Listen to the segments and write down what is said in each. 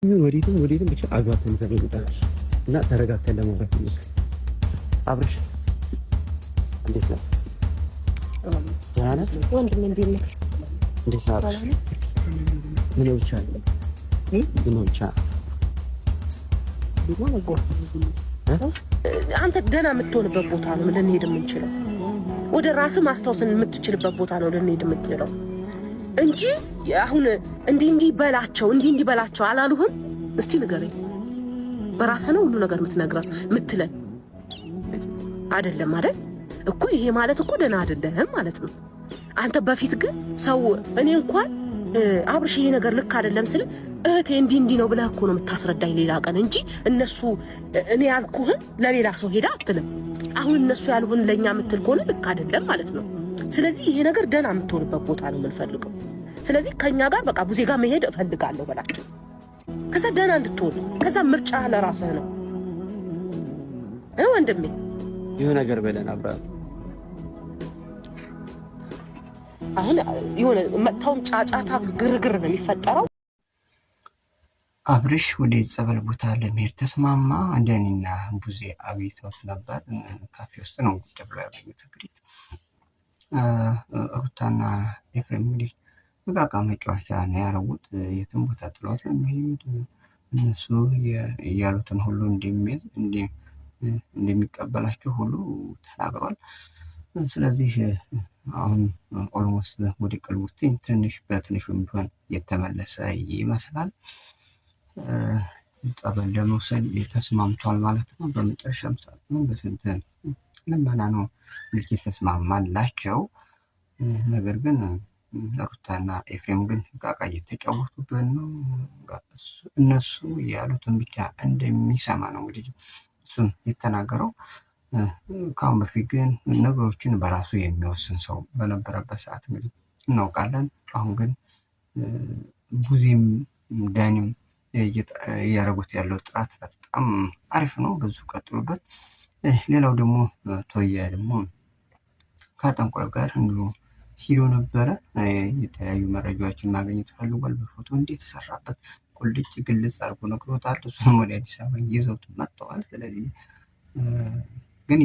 ወዴትም ብቻ አግባብተን ዘርግጠናል እና ተረጋግተን ለመውራት ነው። አብርሽ እንዴት ነህ? ደህና ነህ? ወንድም እንዴት ነህ? እንዴት ነህ አብርሽ? ምን ብቻ አንተ ደህና የምትሆንበት ቦታ ነው ልንሄድ የምንችለው። ወደ ራስህ ማስታወስን የምትችልበት ቦታ ነው ልንሄድ የምንችለው እንጂ አሁን እንዲህ በላቸው አላሉህም? እስቲ ንገረኝ። በራስህ ነው ሁሉ ነገር የምትነግረው የምትለን አይደለም አይደል እኮ። ይሄ ማለት እኮ ደህና አይደለህም ማለት ነው። አንተ በፊት ግን ሰው እኔ እንኳን አብርሽ ይሄ ነገር ልክ አይደለም ስል እህቴ እንዲህ ነው ብለህ እኮ ነው የምታስረዳኝ ሌላ ቀን እንጂ እነሱ እኔ ያልኩህን ለሌላ ሰው ሄዳ አትልም። አሁን እነሱ ያልሁህን ለእኛ የምትል ከሆነ ልክ አይደለም ማለት ነው። ስለዚህ ይሄ ነገር ደህና የምትሆንበት ቦታ ነው የምንፈልገው። ስለዚህ ከእኛ ጋር በቃ ቡዜ ጋር መሄድ እፈልጋለሁ በላቸው። ከዛ ደህና እንድትሆን ከዛ ምርጫ ለራስህ ነው ወንድሜ። ይሁን ነገር በለን አብራ አሁን የሆነ መጥታውም ጫጫታ ግርግር ነው የሚፈጠረው። አብርሽ ወደ ጸበል ቦታ ለመሄድ ተስማማ። አንደኔና ቡዜ አግኝተውት ነበር። ካፌ ውስጥ ነው ቁጭ ብለው ያገኙት። እንግዲህ ሩታና ኤፍሬም እንግዲህ በቃቃ መጫወቻ ነው ያረጉት። የትም ቦታ ጥሎት ነው የሚሄዱት። እነሱ ያሉትን ሁሉ እንደሚቀበላቸው ሁሉ ተናግሯል። ስለዚህ አሁን ኦልሞስት ወደ ቀልቡ ትንሽ በትንሹም ቢሆን የተመለሰ ይመስላል። ጸበል ለመውሰድ ተስማምቷል ማለት ነው። በመጨረሻም ሰዓት ነው በስንት ልመና ነው እንግዲህ ተስማማላቸው። ነገር ግን ሩታና ኤፍሬም ግን ቃቃ እየተጫወቱበት ነው። እነሱ ያሉትን ብቻ እንደሚሰማ ነው እንግዲህ እሱም የተናገረው። ከአሁን በፊት ግን ነገሮችን በራሱ የሚወስን ሰው በነበረበት ሰዓት እንግዲህ እናውቃለን። አሁን ግን ቡዜም ዳኒም እያደረጉት ያለው ጥራት በጣም አሪፍ ነው። ብዙ ቀጥሉበት። ሌላው ደግሞ ቶያ ደግሞ ከጠንቋዩ ጋር እንዲሁ ሂዶ ነበረ። የተለያዩ መረጃዎችን ማግኘት ፈልጓል። በፎቶ እንደተሰራበት ቁልጭ ግልጽ አድርጎ ነግሮታል። እሱንም ወደ አዲስ አበባ ይዘውት መጥተዋል። ስለዚህ ግን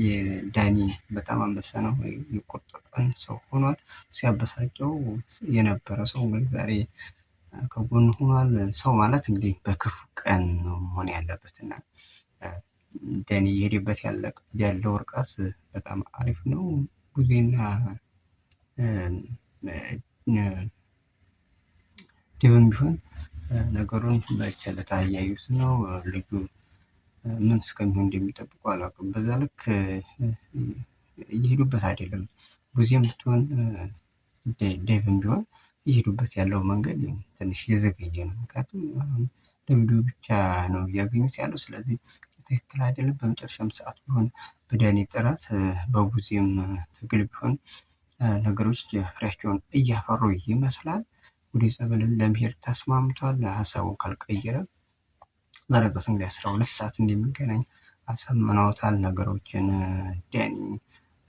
የዳኒ በጣም አንበሳ ነው። የቁርጥ ቀን ሰው ሆኗል። ሲያበሳጨው የነበረ ሰው እንግዲህ ዛሬ ከጎን ሆኗል። ሰው ማለት እንግዲህ በክፉ ቀን ነው መሆን ያለበትና ዳኒ እየሄደበት ያለው ርቀት በጣም አሪፍ ነው። ቡዜና ድብም ቢሆን ነገሩን በቸልታ እያዩት ነው። ልጁ ምን እስከሚሆን እንደሚጠብቁ አላውቅም። በዛ ልክ እየሄዱበት አይደለም። ቡዜም ብትሆን ዴቭም ቢሆን እየሄዱበት ያለው መንገድ ትንሽ የዘገየ ነው። ምክንያቱም ለቪዲዮ ብቻ ነው እያገኙት ያለው። ስለዚህ ትክክል አይደለም። በመጨረሻም ሰዓት ቢሆን በዳኒ ጥረት በቡዜም ትግል ቢሆን ነገሮች ፍሬያቸውን እያፈሩ ይመስላል። ወደ ጸበል ለመሄድ ተስማምቷል። ሀሳቡን ካልቀየረ ዛሬ እንግዲህ 12 ሰዓት እንደሚገናኝ አሳምነውታል። ነገሮችን ዳኒ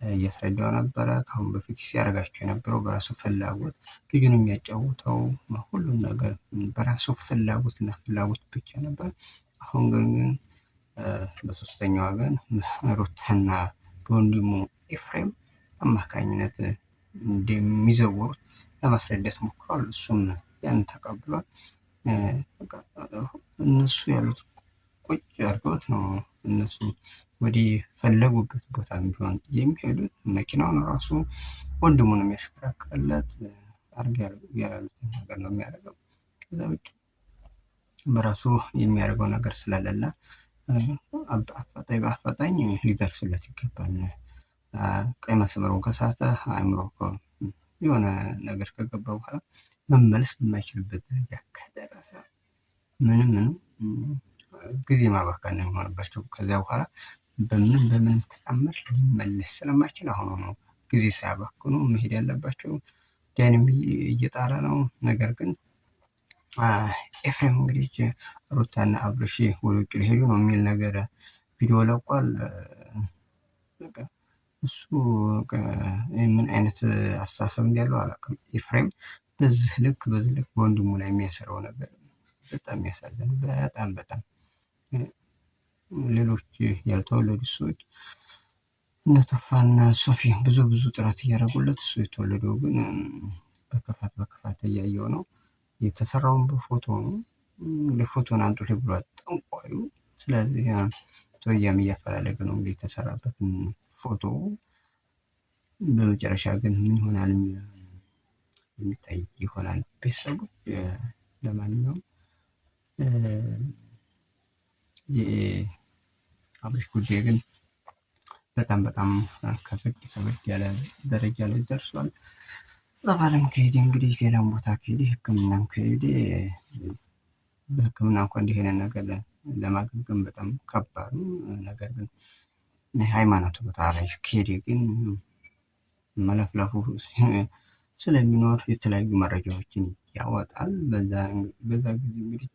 እያስረዳው ነበረ። ከአሁን በፊት ሲያደርጋቸው የነበረው በራሱ ፍላጎት ልጁን የሚያጫውተው ሁሉም ነገር በራሱ ፍላጎትና ፍላጎት ብቻ ነበር። አሁን ግን በሶስተኛ ወገን ሩታና በወንድሙ ኤፍሬም አማካኝነት እንደሚዘውሩት ለማስረዳት ሞክሯል። እሱም ያን ተቀብሏል። እነሱ ያሉት ቁጭ አድርገውት ነው እነሱ ወደ ፈለጉበት ቦታ ቢሆን የሚሄዱት። መኪናውን ራሱ ወንድሙን የሚያሽከረክርለት አድርግ ያሉትን ነገር ነው የሚያደርገው። ከዛ ውጭ በራሱ የሚያደርገው ነገር ስለሌለ በአፋጣኝ ሊደርሱለት ይገባል። ቀይ መስመሩን ከሳተ አእምሮ የሆነ ነገር ከገባ በኋላ መመለስ በማይችልበት ደረጃ ከደረሰ ምንም ጊዜ ማባከን ነው የሚሆንባቸው። ከዚያ በኋላ በምንም ተአምር ሊመለስ ስለማይችል አሁኑ ነው ጊዜ ሳያባክኑ መሄድ ያለባቸው። ዳኒም እየጣረ ነው። ነገር ግን ኤፍሬም እንግዲህ ሩታና አብርሽ ወደ ውጭ ሊሄዱ ነው የሚል ነገር ቪዲዮ ለቋል። እሱ ምን አይነት አስተሳሰብ እንዳለው አላውቅም። ኤፍሬም በዚህ ልክ በወንድሙ ላይ የሚያሰራው ነገር በጣም የሚያሳዝን በጣም ሌሎች ያልተወለዱ ሰዎች እነ ቶፋና ሶፊ ብዙ ጥረት እያደረጉለት እሱ የተወለደው ግን በክፋት እያየው ነው። የተሰራውን በፎቶ ነው። ለፎቶን አንጡልኝ ብሏል ጠንቋዩ። ስለዚህ ሰውዬም እያፈላለገ ነው እንግዲህ የተሰራበትን ፎቶ። በመጨረሻ ግን ምን ይሆናል የሚታይ ይሆናል። ቤተሰቦች ለማንኛውም የአብርሽ ጉዳይ ግን በጣም ከበድ ያለ ደረጃ ላይ ደርሷል። ጸበልም ከሄደ እንግዲህ ሌላም ቦታ ከሄደ ሕክምናም ከሄደ በሕክምና እንኳን እንዲህ አይነት ነገር ለማገገም በጣም ከባድ ነው። ነገር ግን ሃይማኖቱ ቦታ ላይ ከሄደ ግን መለፍለፉ ስለሚኖር የተለያዩ መረጃዎችን ያወጣል። በዛ ጊዜ እንግዲህ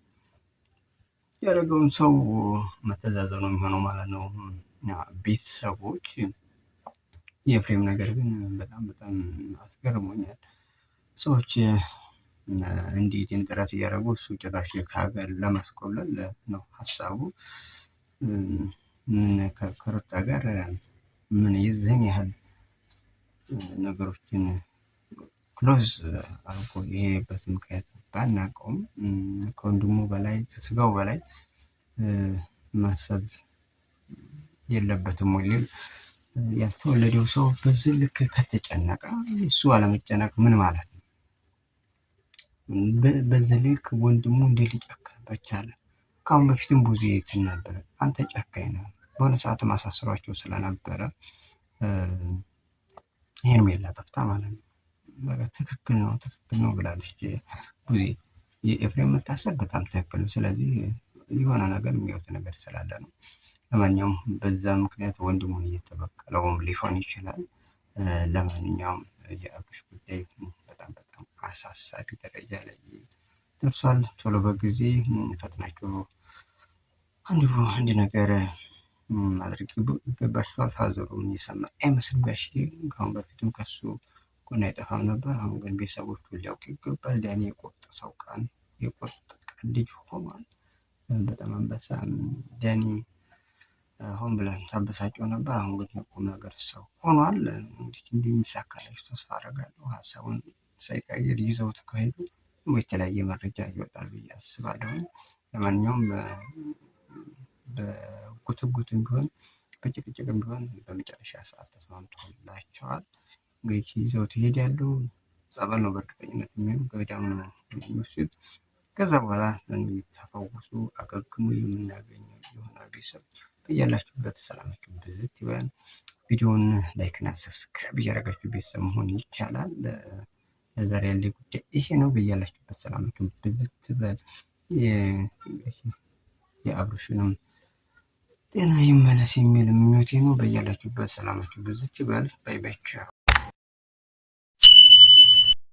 ያደረገውን ሰው መተዛዘብ ነው የሚሆነው ማለት ነው። ቤተሰቦች የኤፍሬም ነገር ግን በጣም አስገርሞኛል። ሰዎች እንዲህ ጥረት እያደረጉ እሱ ጭራሽ ከሀገር ለማስኮብለል ነው ሀሳቡ። ከሩታ ጋር ምን የዚህን ያህል ነገሮችን ክሎዝ አድርጎ የሄደበት ምክንያት ባናውቀውም ከወንድሙ በላይ ከስጋው በላይ ማሰብ የለበትም ወይ? ያልተወለደው ሰው በዚህ ልክ ከተጨነቀ እሱ አለመጨነቅ ምን ማለት ነው? በዚህ ልክ ወንድሙ እንዴት ሊጨክንበት ቻለ? ከአሁን በፊትም ብዙ የትን ነበረ አንተ ጨካኝ ነህ። በሆነ ሰዓት ማሳሰሯቸው ስለነበረ ሄርሜላ ጠፍታ ማለት ነው። ትክክል ነው ብላለች ብዙ የኤፍሬም መታሰር በጣም ትክክል ነው። ስለዚህ የሆነ ነገር የሚወት ነገር ስላለ ነው። ለማንኛውም በዛ ምክንያት ወንድሙን እየተበቀለውም ሊሆን ይችላል። ለማንኛውም የአብርሽ ጉዳይ በጣም አሳሳቢ ደረጃ ላይ ደርሷል። ቶሎ በጊዜ ፈጥናችሁ አንድ ነገር ማድረግ ይገባችኋል። ፋዘሩም እየሰማ አይመስልም ጋሽዬ ከአሁን በፊትም ከሱ ጎን አይጠፋም ነበር። አሁን ግን ቤተሰቦቹ ሊያውቅ ይገባል። ዳኒ የቆርጥ ሰው ቀን ልጅ ሆኗል። በጣም አንበሳ ዳኒ ሆን ብለን ታበሳጨው ነበር። አሁን ግን የቁም ነገር ሰው ሆኗል። እንዲህ የሚሳካላችሁ ተስፋ አደርጋለሁ። ሀሳቡን ሳይቀይር ይዘውት ከሄዱ የተለያየ መረጃ ይወጣል ብዬ አስባለሁ። ለማንኛውም በጉትጉትም ቢሆን በጭቅጭቅም ቢሆን በመጨረሻ ሰዓት ተስማምቶላቸዋል። እንግዲህ ይዘውት ይሄዳሉ። ጸበል ነው በእርግጠኝነት የሚሆን ገዳም ነው የሚወስዱት። ከዛ በኋላ ተፈውሱ አገግሙ የምናገኘው ይሆናል። ቤተሰብ በያላችሁበት ሰላማችሁ ብዝት ይበል። ቪዲዮውን ላይክ እና ሰብስክራይብ እያደረጋችሁ ቤተሰብ መሆን ይቻላል። ለዛሬ ያለኝ ጉዳይ ይሄ ነው። በያላችሁበት ሰላማችሁ ብዝት ይበል። የአብርሽንም ጤና ይመለስ የሚል ምኞቴ ነው። በያላችሁበት ሰላማችሁ ብዝት ይበል። ባይ ባይ ቻው።